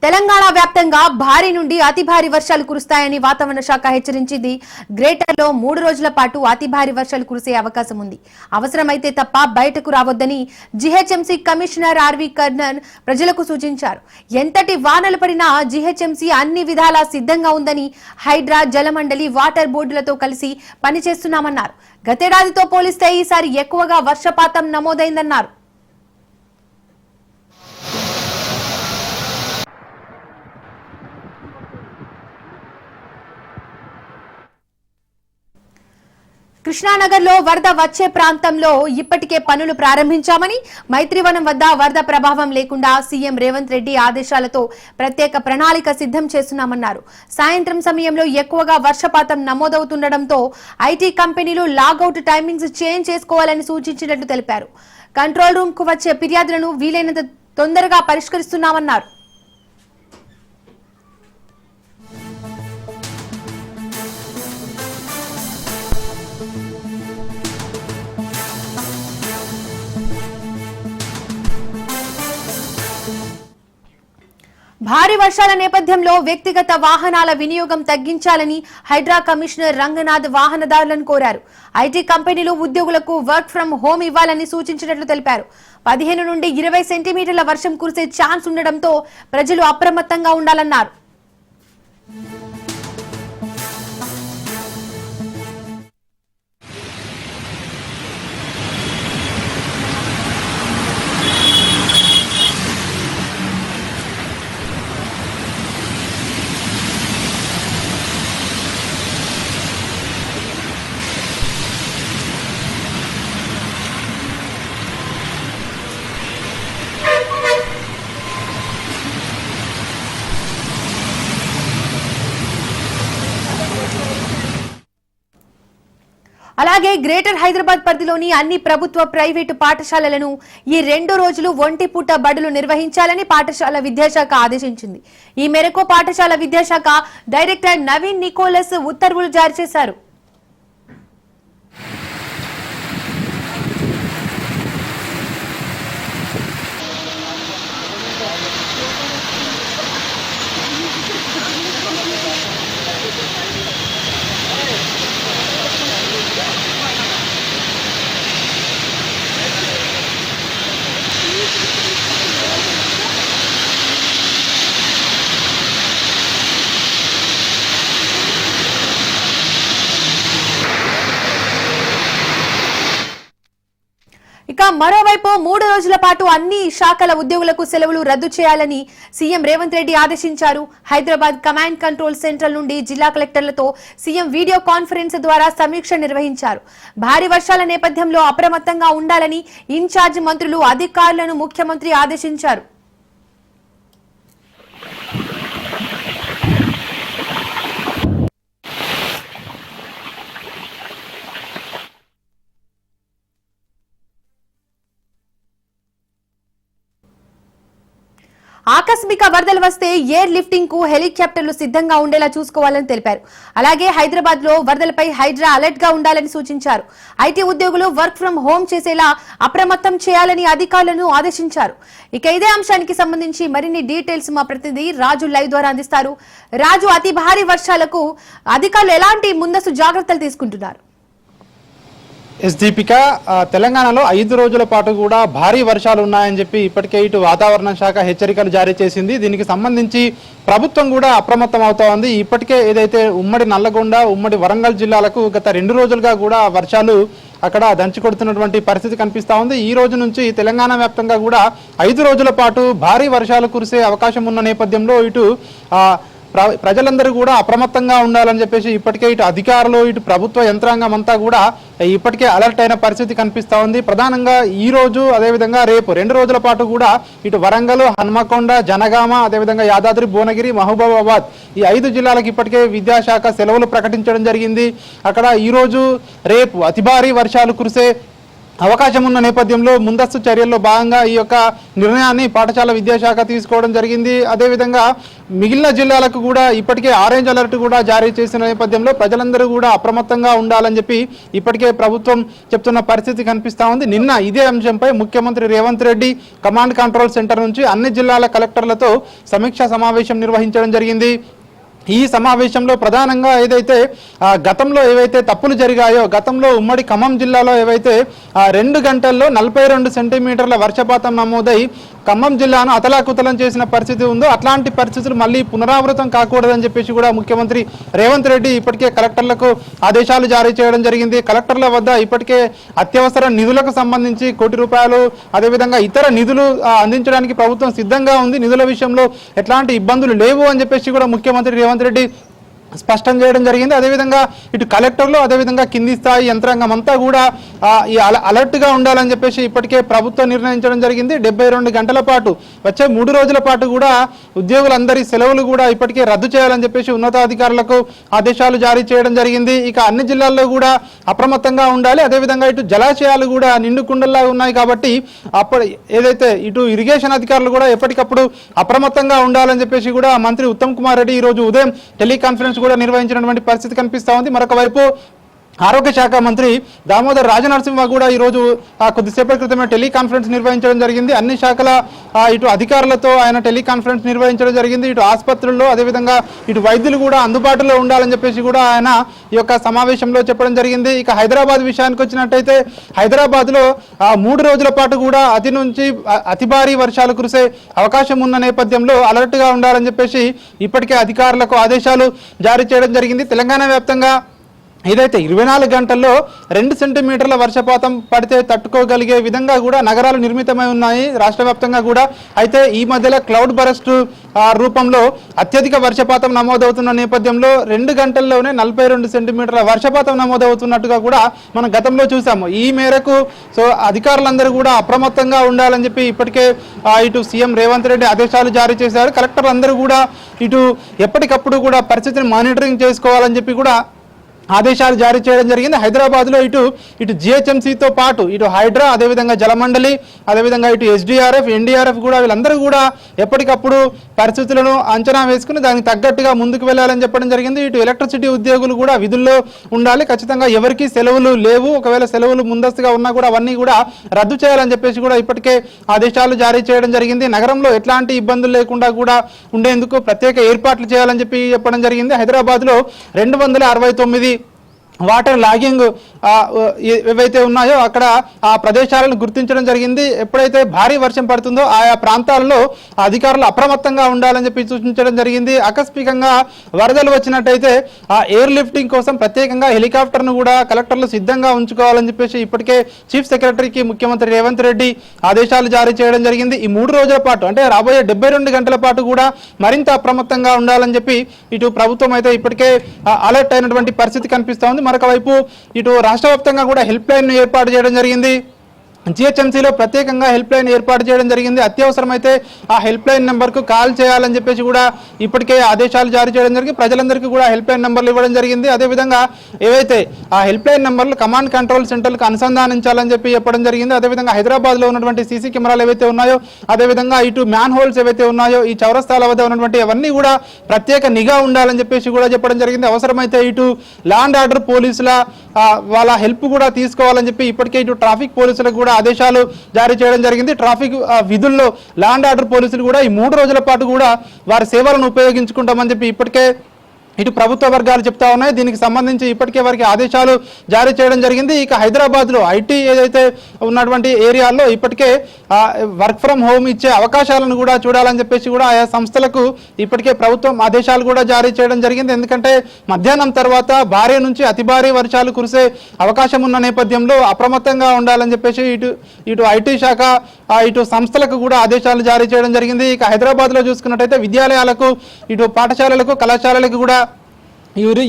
తెలంగాణ వ్యాప్తంగా భారీ నుండి అతి భారీ వర్షాలు కురుస్తాయని వాతావరణ శాఖ హెచ్చరించింది. గ్రేటర్లో 3 రోజుల పాటు అతి భారీ వర్షాలు కురిసే అవకాశం ఉంది. అవసరమైతే తప్ప బయటకు రావద్దని జీహెచ్ఎంసీ కమిషనర్ ఆర్వి కర్ణన్ ప్రజలకు సూచించారు. ఎంతటి వానలు పడినా జీహెచ్ఎంసీ అన్ని విధాలా సిద్ధంగా ఉందని, హైడ్రా, జలమండలి, వాటర్ బోర్డులతో కలిసి పనిచేస్తున్నామన్నారు. గతేడాదితో పోలిస్తే ఈసారి ఎక్కువగా వర్షపాతం నమోదైందన్నారు. కృష్ణానగర్లో వరద వచ్చే ప్రాంతంలో ఇప్పటికే పనులు ప్రారంభించామని, మైత్రివనం వద్ద వరద ప్రభావం లేకుండా సీఎం రేవంత్ రెడ్డి ఆదేశాలతో ప్రత్యేక ప్రణాళిక సిద్ధం చేస్తున్నామన్నారు. సాయంత్రం సమయంలో ఎక్కువగా వర్షపాతం నమోదవుతుండటంతో ఐటీ కంపెనీలు లాగౌట్ టైమింగ్స్ చేంజ్ చేసుకోవాలని సూచించినట్లు తెలిపారు. కంట్రోల్ రూమ్ కు వచ్చే ఫిర్యాదులను వీలైనంత తొందరగా పరిష్కరిస్తున్నామన్నారు. భారీ వర్షాల నేపథ్యంలో వ్యక్తిగత వాహనాల వినియోగం తగ్గించాలని హైడ్రా కమిషనర్ రంగనాథ్ వాహనదారులను కోరారు. ఐటీ కంపెనీలు ఉద్యోగులకు వర్క్ ఫ్రం హోం ఇవ్వాలని సూచించినట్లు తెలిపారు. 15 నుండి 20 సెంటీమీటర్ల వర్షం కురిసే ఛాన్స్ ఉండడంతో ప్రజలు అప్రమత్తంగా ఉండాలన్నారు. అలాగే గ్రేటర్ హైదరాబాద్ పరిధిలోని అన్ని ప్రభుత్వ, ప్రైవేటు పాఠశాలలను ఈ 2 రోజులు ఒంటిపూట బడులు నిర్వహించాలని పాఠశాల విద్యాశాఖ ఆదేశించింది. ఈ మేరకు పాఠశాల విద్యాశాఖ డైరెక్టర్ నవీన్ నికోలస్ ఉత్తర్వులు జారీ చేశారు. ఇక మరోవైపు 3 రోజుల పాటు అన్ని శాఖల ఉద్యోగులకు సెలవులు రద్దు చేయాలని సీఎం రేవంత్ రెడ్డి ఆదేశించారు. హైదరాబాద్ కమాండ్ కంట్రోల్ సెంటర్ నుండి జిల్లా కలెక్టర్లతో సీఎం వీడియో కాన్ఫరెన్స్ ద్వారా సమీక్ష నిర్వహించారు. భారీ వర్షాల నేపథ్యంలో అప్రమత్తంగా ఉండాలని ఇన్ఛార్జ్ మంత్రులు, అధికారులను ముఖ్యమంత్రి ఆదేశించారు. ఆకస్మిక వరదలు వస్తే ఎయిర్ లిఫ్టింగ్ కు హెలికాప్టర్లు సిద్ధంగా ఉండేలా చూసుకోవాలని తెలిపారు. అలాగే హైదరాబాద్ లో వరదలపై హైడ్రా అలర్ట్ గా ఉండాలని సూచించారు. ఐటీ ఉద్యోగులు వర్క్ ఫ్రం హోం చేసేలా అప్రమత్తం చేయాలని అధికారులను ఆదేశించారు. ఇక ఇదే అంశానికి సంబంధించి మరిన్ని డీటెయిల్స్ మా ప్రతినిధి రాజు లైవ్ ద్వారా అందిస్తారు. రాజు, అతి భారీ వర్షాలకు అధికారులు ఎలాంటి ముందస్తు జాగ్రత్తలు తీసుకుంటున్నారు? దీపిక, తెలంగాణలో 5 రోజుల పాటు కూడా భారీ వర్షాలు ఉన్నాయని చెప్పి ఇప్పటికే ఇటు వాతావరణ శాఖ హెచ్చరికలు జారీ చేసింది. దీనికి సంబంధించి ప్రభుత్వం కూడా అప్రమత్తం అవుతా ఉంది. ఇప్పటికే ఏదైతే ఉమ్మడి నల్లగొండ, ఉమ్మడి వరంగల్ జిల్లాలకు గత 2 రోజులుగా కూడా వర్షాలు అక్కడ దంచి కొడుతున్నటువంటి పరిస్థితి కనిపిస్తూ ఉంది. ఈ రోజు నుంచి తెలంగాణ వ్యాప్తంగా కూడా 5 రోజుల పాటు భారీ వర్షాలు కురిసే అవకాశం ఉన్న నేపథ్యంలో ఇటు ప్రజలందరూ కూడా అప్రమత్తంగా ఉండాలని చెప్పేసి ఇప్పటికే ఇటు అధికారులు, ఇటు ప్రభుత్వ యంత్రాంగం అంతా కూడా ఇప్పటికే అలర్ట్ అయిన పరిస్థితి కనిపిస్తూ ఉంది. ప్రధానంగా ఈ రోజు, అదేవిధంగా రేపు 2 రోజుల పాటు కూడా ఇటు వరంగల్, హన్మకొండ, జనగామ, అదేవిధంగా యాదాద్రి, భువనగిరి, మహబూబాబాద్ ఈ 5 జిల్లాలకు ఇప్పటికే విద్యాశాఖ సెలవులు ప్రకటించడం జరిగింది. అక్కడ ఈ రోజు, రేపు అతి భారీ వర్షాలు కురిసే అవకాశం ఉన్న నేపథ్యంలో ముందస్తు చర్యల్లో భాగంగా ఈ యొక్క నిర్ణయాన్ని పాఠశాల విద్యాశాఖ తీసుకోవడం జరిగింది. అదేవిధంగా మిగిలిన జిల్లాలకు కూడా ఇప్పటికే ఆరెంజ్ అలర్ట్ కూడా జారీ చేసిన నేపథ్యంలో ప్రజలందరూ కూడా అప్రమత్తంగా ఉండాలని చెప్పి ఇప్పటికే ప్రభుత్వం చెప్తున్న పరిస్థితి కనిపిస్తూ ఉంది. నిన్న ఇదే అంశంపై ముఖ్యమంత్రి Revanth Reddy command control centre నుంచి అన్ని జిల్లాల కలెక్టర్లతో సమీక్షా సమావేశం నిర్వహించడం జరిగింది. ఈ సమావేశంలో ప్రధానంగా ఏదైతే గతంలో ఏవైతే తప్పులు జరిగాయో, గతంలో ఉమ్మడి ఖమ్మం జిల్లాలో ఏవైతే 2 గంటల్లో 42 సెంటీమీటర్ల వర్షపాతం నమోదై ఖమ్మం జిల్లాను అతలాకుతలం చేసిన పరిస్థితి ఉందో అట్లాంటి పరిస్థితులు మళ్ళీ పునరావృతం కాకూడదని చెప్పేసి కూడా ముఖ్యమంత్రి రేవంత్ రెడ్డి ఇప్పటికే కలెక్టర్లకు ఆదేశాలు జారీ చేయడం జరిగింది. కలెక్టర్ల వద్ద ఇప్పటికే అత్యవసర నిధులకు సంబంధించి ₹1 కోటి, అదేవిధంగా ఇతర నిధులు అందించడానికి ప్రభుత్వం సిద్ధంగా ఉంది. నిధుల విషయంలో ఎట్లాంటి ఇబ్బందులు లేవు అని చెప్పేసి కూడా ముఖ్యమంత్రి రేవంత్ రెడ్డి స్పష్టం చేయడం జరిగింది. అదేవిధంగా ఇటు కలెక్టర్లు అదేవిధంగా కింది స్థాయి యంత్రాంగం అంతా కూడా ఈ అలర్ట్గా ఉండాలని చెప్పేసి ఇప్పటికే ప్రభుత్వం నిర్ణయించడం జరిగింది. 72 గంటల పాటు వచ్చే 3 రోజుల పాటు కూడా ఉద్యోగులందరి సెలవులు కూడా ఇప్పటికే రద్దు చేయాలని చెప్పేసి ఉన్నతాధికారులకు ఆదేశాలు జారీ చేయడం జరిగింది. ఇక అన్ని జిల్లాల్లో కూడా అప్రమత్తంగా ఉండాలి. అదేవిధంగా ఇటు జలాశయాలు కూడా నిండుకుండల్లా ఉన్నాయి కాబట్టి అప్పుడు ఏదైతే ఇటు ఇరిగేషన్ అధికారులు కూడా ఎప్పటికప్పుడు అప్రమత్తంగా ఉండాలని చెప్పేసి కూడా మంత్రి ఉత్తమ్ కుమార్ రెడ్డి ఈరోజు ఉదయం టెలికాన్ఫరెన్స్ కూడా నిర్వహించినటువంటి పరిస్థితి కనిపిస్తూ ఉంది. మరొక వైపు ఆరోగ్య శాఖ మంత్రి దామోదర్ రాజనరసింహ కూడా ఈరోజు కొద్దిసేపటి క్రితమే టెలికాన్ఫరెన్స్ నిర్వహించడం జరిగింది. అన్ని శాఖల ఇటు అధికారులతో ఆయన టెలికాన్ఫరెన్స్ నిర్వహించడం జరిగింది. ఇటు ఆసుపత్రుల్లో అదేవిధంగా ఇటు వైద్యులు కూడా అందుబాటులో ఉండాలని చెప్పేసి కూడా ఆయన ఈ యొక్క సమావేశంలో చెప్పడం జరిగింది. ఇక హైదరాబాద్ విషయానికి వచ్చినట్టయితే హైదరాబాద్లో 3 రోజుల పాటు కూడా అతి భారీ వర్షాలు కురిసే అవకాశం ఉన్న నేపథ్యంలో అలర్ట్గా ఉండాలని చెప్పేసి ఇప్పటికే అధికారులకు ఆదేశాలు జారీ చేయడం జరిగింది. తెలంగాణ వ్యాప్తంగా ఏదైతే 24 గంటల్లో 2 సెంటీమీటర్ల వర్షపాతం పడితే తట్టుకోగలిగే విధంగా కూడా నగరాలు నిర్మితమై ఉన్నాయి రాష్ట్ర వ్యాప్తంగా కూడా. అయితే ఈ మధ్యలో క్లౌడ్ బరస్ట్ రూపంలో అత్యధిక వర్షపాతం నమోదవుతున్న నేపథ్యంలో 2 గంటల్లోనే 42 సెంటీమీటర్ల వర్షపాతం నమోదవుతున్నట్టుగా కూడా మనం గతంలో చూసాము. ఈ మేరకు అధికారులందరూ కూడా అప్రమత్తంగా ఉండాలని చెప్పి ఇప్పటికే ఇటు సీఎం రేవంత్ రెడ్డి ఆదేశాలు జారీ చేశారు. కలెక్టర్లందరూ కూడా ఇటు ఎప్పటికప్పుడు కూడా పరిస్థితిని మానిటరింగ్ చేసుకోవాలని చెప్పి కూడా ఆదేశాలు జారీ చేయడం జరిగింది. హైదరాబాద్లో ఇటు జిహెచ్ఎంసీతో పాటు ఇటు హైడ్రా, అదేవిధంగా జలమండలి, అదేవిధంగా ఇటు ఎస్డీఆర్ఎఫ్, ఎన్డీఆర్ఎఫ్ కూడా వీళ్ళందరూ కూడా ఎప్పటికప్పుడు పరిస్థితులను అంచనా వేసుకుని దానికి తగ్గట్టుగా ముందుకు వెళ్ళాలని చెప్పడం జరిగింది. ఇటు ఎలక్ట్రిసిటీ ఉద్యోగులు కూడా విధుల్లో ఉండాలి. ఖచ్చితంగా ఎవరికి సెలవులు లేవు. ఒకవేళ సెలవులు ముందస్తుగా ఉన్నా కూడా అవన్నీ కూడా రద్దు చేయాలని చెప్పేసి కూడా ఇప్పటికే ఆదేశాలు జారీ చేయడం జరిగింది. నగరంలో ఎట్లాంటి ఇబ్బందులు లేకుండా కూడా ఉండేందుకు ప్రత్యేక ఏర్పాట్లు చేయాలని చెప్పి చెప్పడం జరిగింది. హైదరాబాద్లో 269 వాటర్ లాగింగ్ ఏవైతే ఉన్నాయో అక్కడ ఆ ప్రదేశాలను గుర్తించడం జరిగింది. ఎప్పుడైతే భారీ వర్షం పడుతుందో ఆయా ప్రాంతాల్లో అధికారులు అప్రమత్తంగా ఉండాలని చెప్పి సూచించడం జరిగింది. ఆకస్మికంగా వరదలు వచ్చినట్టయితే ఆ ఎయిర్ లిఫ్టింగ్ కోసం ప్రత్యేకంగా హెలికాప్టర్ను కూడా కలెక్టర్లు సిద్ధంగా ఉంచుకోవాలని చెప్పేసి ఇప్పటికే చీఫ్ సెక్రటరీకి ముఖ్యమంత్రి రేవంత్ రెడ్డి ఆదేశాలు జారీ చేయడం జరిగింది. ఈ 3 రోజుల పాటు అంటే రాబోయే 72 గంటల పాటు కూడా మరింత అప్రమత్తంగా ఉండాలని చెప్పి ఇటు ప్రభుత్వం అయితే ఇప్పటికే అలర్ట్ అయినటువంటి పరిస్థితి కనిపిస్తూ ఉంది. మరొక వైపు ఇటు రాష్ట్ర వ్యాప్తంగా కూడా హెల్ప్ లైన్ ఏర్పాటు చేయడం జరిగింది. జిహెచ్ఎంసీలో ప్రత్యేకంగా హెల్ప్ లైన్ ఏర్పాటు చేయడం జరిగింది. అత్యవసరమైతే ఆ హెల్ప్ లైన్ నెంబర్కు కాల్ చేయాలని చెప్పేసి కూడా ఇప్పటికే ఆదేశాలు జారీ చేయడం జరిగింది. ప్రజలందరికీ కూడా హెల్ప్ లైన్ నెంబర్లు ఇవ్వడం జరిగింది. అదేవిధంగా ఏవైతే ఆ హెల్ప్ లైన్ నెంబర్లు కమాండ్ కంట్రోల్ సెంటర్లకు అనుసంధానించాలని చెప్పి చెప్పడం జరిగింది. అదేవిధంగా హైదరాబాద్లో ఉన్నటువంటి సీసీ కెమెరాలు ఏవైతే ఉన్నాయో, అదేవిధంగా ఇటు మ్యాన్ హోల్స్ ఏవైతే ఉన్నాయో, ఈ చౌరస్తాల వద్ద ఉన్నటువంటి అవన్నీ కూడా ప్రత్యేక నిఘా ఉండాలని చెప్పేసి కూడా చెప్పడం జరిగింది. అవసరమైతే ఇటు ల్యాండ్ ఆర్డర్ పోలీసుల వాళ్ళ హెల్ప్ కూడా తీసుకోవాలని చెప్పి ఇప్పటికే ఇటు ట్రాఫిక్ పోలీసులకు కూడా ఆదేశాలు జారీ చేయడం జరిగింది. ట్రాఫిక్ విధుల్లో ల్యాండ్ ఆర్డర్ పోలీసులు కూడా ఈ 3 రోజుల పాటు కూడా వారి సేవలను ఉపయోగించుకుంటామని చెప్పి ఇప్పటికే ఇటు ప్రభుత్వ వర్గాలు చెప్తా ఉన్నాయి. దీనికి సంబంధించి ఇప్పటికే వారికి ఆదేశాలు జారీ చేయడం జరిగింది. ఇక హైదరాబాద్లో ఐటీ ఏదైతే ఉన్నటువంటి ఏరియాల్లో ఇప్పటికే వర్క్ ఫ్రమ్ హోమ్ ఇచ్చే అవకాశాలను కూడా చూడాలని చెప్పేసి కూడా ఆయా సంస్థలకు ఇప్పటికే ప్రభుత్వం ఆదేశాలు కూడా జారీ చేయడం జరిగింది. ఎందుకంటే మధ్యాహ్నం తర్వాత భారీ నుంచి అతి భారీ వర్షాలు కురిసే అవకాశం ఉన్న నేపథ్యంలో అప్రమత్తంగా ఉండాలని చెప్పేసి ఇటు ఐటీ శాఖ ఇటు సంస్థలకు కూడా ఆదేశాలు జారీ చేయడం జరిగింది. ఇక హైదరాబాద్లో చూసుకున్నట్టయితే విద్యాలయాలకు, ఇటు పాఠశాలలకు, కళాశాలలకు కూడా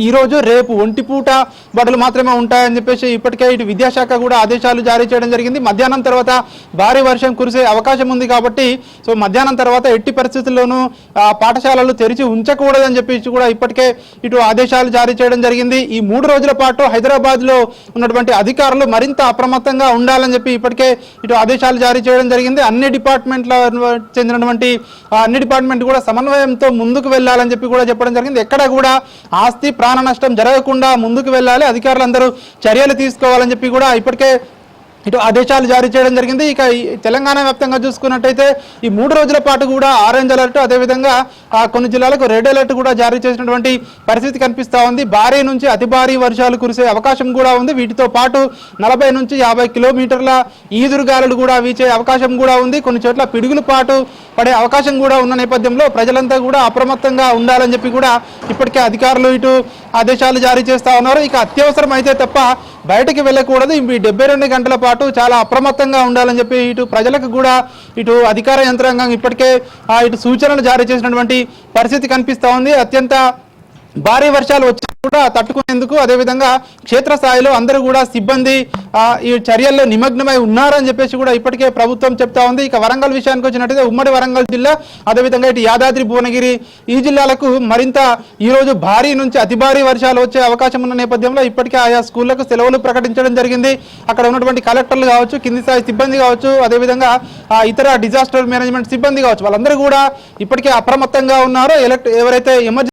ఈ రోజు రేపు ఒంటిపూట బడులు మాత్రమే ఉంటాయని చెప్పేసి ఇప్పటికే ఇటు విద్యాశాఖ కూడా ఆదేశాలు జారీ చేయడం జరిగింది. మధ్యాహ్నం తర్వాత భారీ వర్షం కురిసే అవకాశం ఉంది కాబట్టి సో మధ్యాహ్నం తర్వాత ఎట్టి పరిస్థితుల్లోనూ పాఠశాలలు తెరిచి ఉంచకూడదని చెప్పేసి కూడా ఇప్పటికే ఇటు ఆదేశాలు జారీ చేయడం జరిగింది. ఈ 3 రోజుల పాటు హైదరాబాద్లో ఉన్నటువంటి అధికారులు మరింత అప్రమత్తంగా ఉండాలని చెప్పి ఇప్పటికే ఇటు ఆదేశాలు జారీ చేయడం జరిగింది. అన్ని డిపార్ట్మెంట్ల చెందినటువంటి అన్ని డిపార్ట్మెంట్ కూడా సమన్వయంతో ముందుకు వెళ్ళాలని చెప్పి కూడా చెప్పడం జరిగింది. ఎక్కడ కూడా ఆస్తి ప్రాణ నష్టం జరగకుండా ముందుకు వెళ్ళాలి, అధికారులందరూ చర్యలు తీసుకోవాలని చెప్పి కూడా ఇప్పటికే ఇటు ఆదేశాలు జారీ చేయడం జరిగింది. ఇక తెలంగాణ వ్యాప్తంగా చూసుకున్నట్టయితే ఈ 3 రోజుల పాటు కూడా ఆరెంజ్ అలర్ట్, అదేవిధంగా కొన్ని జిల్లాలకు రెడ్ అలర్ట్ కూడా జారీ చేసినటువంటి పరిస్థితి కనిపిస్తూ ఉంది. భారీ నుంచి అతి భారీ వర్షాలు కురిసే అవకాశం కూడా ఉంది. వీటితో పాటు 40 నుంచి 50 కిలోమీటర్ల ఈదురుగాలులు కూడా వీచే అవకాశం కూడా ఉంది. కొన్ని చోట్ల పిడుగులు పాటు పడే అవకాశం కూడా ఉన్న నేపథ్యంలో ప్రజలంతా కూడా అప్రమత్తంగా ఉండాలని చెప్పి కూడా ఇప్పటికే అధికారులు ఇటు ఆదేశాలు జారీ చేస్తూ ఉన్నారు. ఇక అత్యవసరం అయితే తప్ప బయటకు వెళ్ళకూడదు. ఈ 72 గంటల పాటు చాలా అప్రమత్తంగా ఉండాలని చెప్పి ఇటు ప్రజలకు కూడా ఇటు అధికార యంత్రాంగం ఇప్పటికే ఇటు సూచనలు జారీ చేసినటువంటి పరిస్థితి కనిపిస్తూ ఉంది. అత్యంత భారీ వర్షాలు వచ్చి కూడా తట్టుకునేందుకు అదేవిధంగా క్షేత్రస్థాయిలో అందరూ కూడా సిబ్బంది ఈ చర్యల్లో నిమగ్నమై ఉన్నారని చెప్పేసి కూడా ఇప్పటికే ప్రభుత్వం చెప్తా ఉంది. ఇక వరంగల్ విషయానికి వచ్చినట్టయితే ఉమ్మడి వరంగల్ జిల్లా అదేవిధంగా ఇటు యాదాద్రి భువనగిరి ఈ జిల్లాలకు మరింత ఈ రోజు భారీ నుంచి అతి భారీ వర్షాలు వచ్చే అవకాశం ఉన్న నేపథ్యంలో ఇప్పటికే ఆయా స్కూళ్లకు సెలవులు ప్రకటించడం జరిగింది. అక్కడ ఉన్నటువంటి కలెక్టర్లు కావచ్చు, కింది స్థాయి సిబ్బంది కావచ్చు, అదేవిధంగా ఇతర డిజాస్టర్ మేనేజ్మెంట్ సిబ్బంది కావచ్చు, వాళ్ళందరూ కూడా ఇప్పటికే అప్రమత్తంగా ఉన్నారు. ఎవరైతే ఎమర్జెన్సీ